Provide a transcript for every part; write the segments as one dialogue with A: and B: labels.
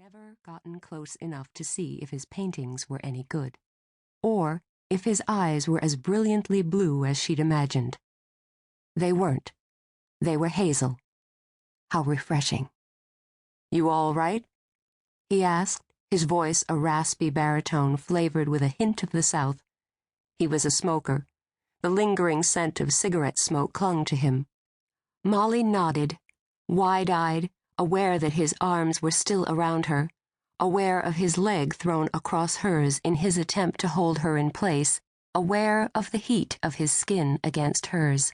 A: never gotten close enough to see if his paintings were any good, or if his eyes were as brilliantly blue as she'd imagined. They weren't. They were hazel. How refreshing. "You all right?" he asked, his voice a raspy baritone flavored with a hint of the South. He was a smoker. The lingering scent of cigarette smoke clung to him. Molly nodded, wide-eyed, aware that his arms were still around her, aware of his leg thrown across hers in his attempt to hold her in place, aware of the heat of his skin against hers.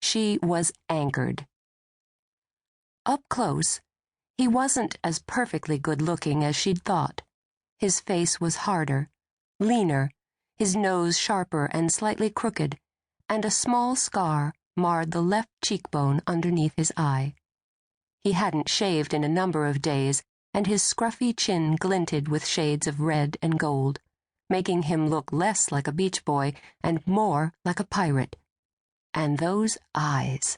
A: She was anchored. Up close, he wasn't as perfectly good-looking as she'd thought. His face was harder, leaner, his nose sharper and slightly crooked, and a small scar marred the left cheekbone underneath his eye. He hadn't shaved in a number of days, and his scruffy chin glinted with shades of red and gold, making him look less like a beach boy and more like a pirate. And those eyes.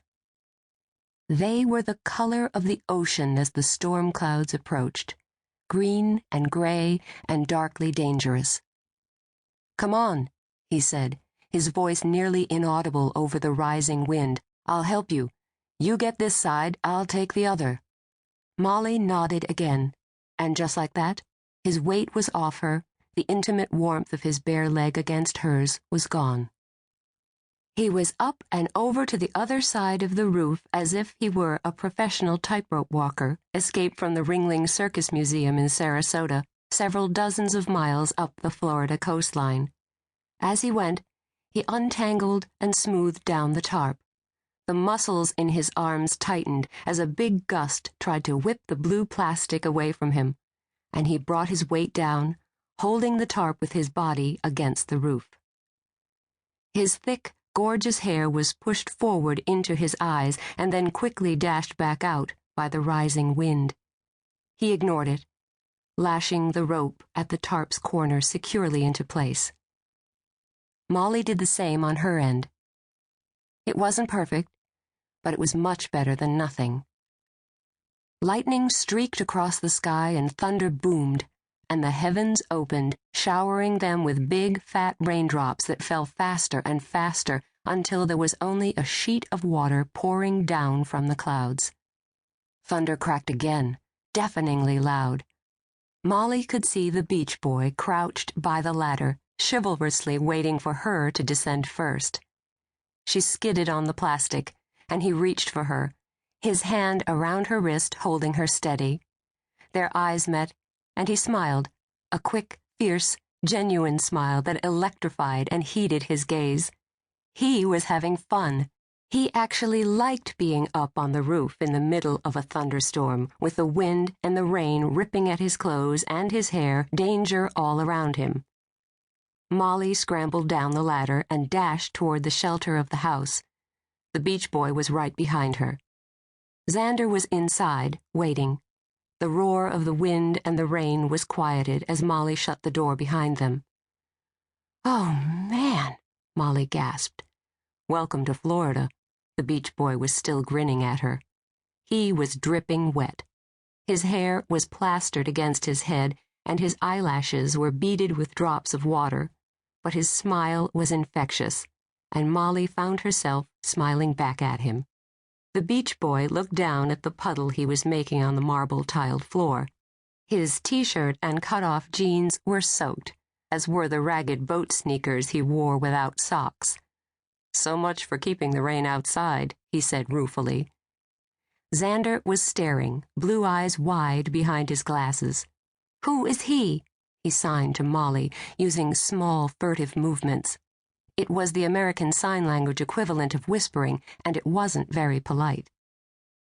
A: They were the color of the ocean as the storm clouds approached, green and gray and darkly dangerous. "Come on," he said, his voice nearly inaudible over the rising wind. "I'll help you. You get this side, I'll take the other." Molly nodded again, and just like that, his weight was off her, the intimate warmth of his bare leg against hers was gone. He was up and over to the other side of the roof as if he were a professional tightrope walker escaped from the Ringling Circus Museum in Sarasota, several dozens of miles up the Florida coastline. As he went, he untangled and smoothed down the tarp. The muscles in his arms tightened as a big gust tried to whip the blue plastic away from him, and he brought his weight down, holding the tarp with his body against the roof. His thick, gorgeous hair was pushed forward into his eyes and then quickly dashed back out by the rising wind. He ignored it, lashing the rope at the tarp's corner securely into place. Molly did the same on her end. It wasn't perfect, but it was much better than nothing. Lightning streaked across the sky and thunder boomed, and the heavens opened, showering them with big, fat raindrops that fell faster and faster until there was only a sheet of water pouring down from the clouds. Thunder cracked again, deafeningly loud. Molly could see the beach boy crouched by the ladder, chivalrously waiting for her to descend first. She skidded on the plastic, and he reached for her, his hand around her wrist holding her steady. Their eyes met, and he smiled, a quick, fierce, genuine smile that electrified and heated his gaze. He was having fun. He actually liked being up on the roof in the middle of a thunderstorm, with the wind and the rain ripping at his clothes and his hair, danger all around him. Molly scrambled down the ladder and dashed toward the shelter of the house. The beach boy was right behind her. Xander was inside, waiting. The roar of the wind and the rain was quieted as Molly shut the door behind them. "Oh, man," Molly gasped. Welcome to Florida. The beach boy was still grinning at her. He was dripping wet. His hair was plastered against his head, and his eyelashes were beaded with drops of water. But his smile was infectious, and Molly found herself smiling back at him. The beach boy looked down at the puddle he was making on the marble-tiled floor. His t-shirt and cut-off jeans were soaked, as were the ragged boat sneakers he wore without socks. "So much for keeping the rain outside," he said ruefully. Xander was staring, blue eyes wide behind his glasses. "Who is he?" he signed to Molly, using small, furtive movements. It was the American Sign Language equivalent of whispering, and it wasn't very polite.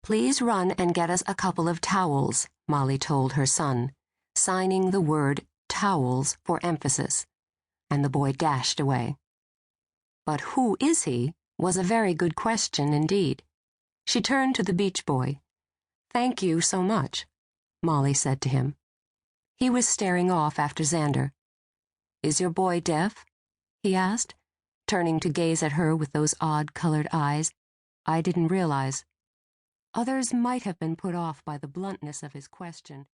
A: "Please run and get us a couple of towels," Molly told her son, signing the word towels for emphasis, and the boy dashed away. But who is he was a very good question indeed. She turned to the beach boy. "Thank you so much," Molly said to him. He was staring off after Xander. "Is your boy deaf?" he asked, turning to gaze at her with those odd-colored eyes. "I didn't realize." Others might have been put off by the bluntness of his question.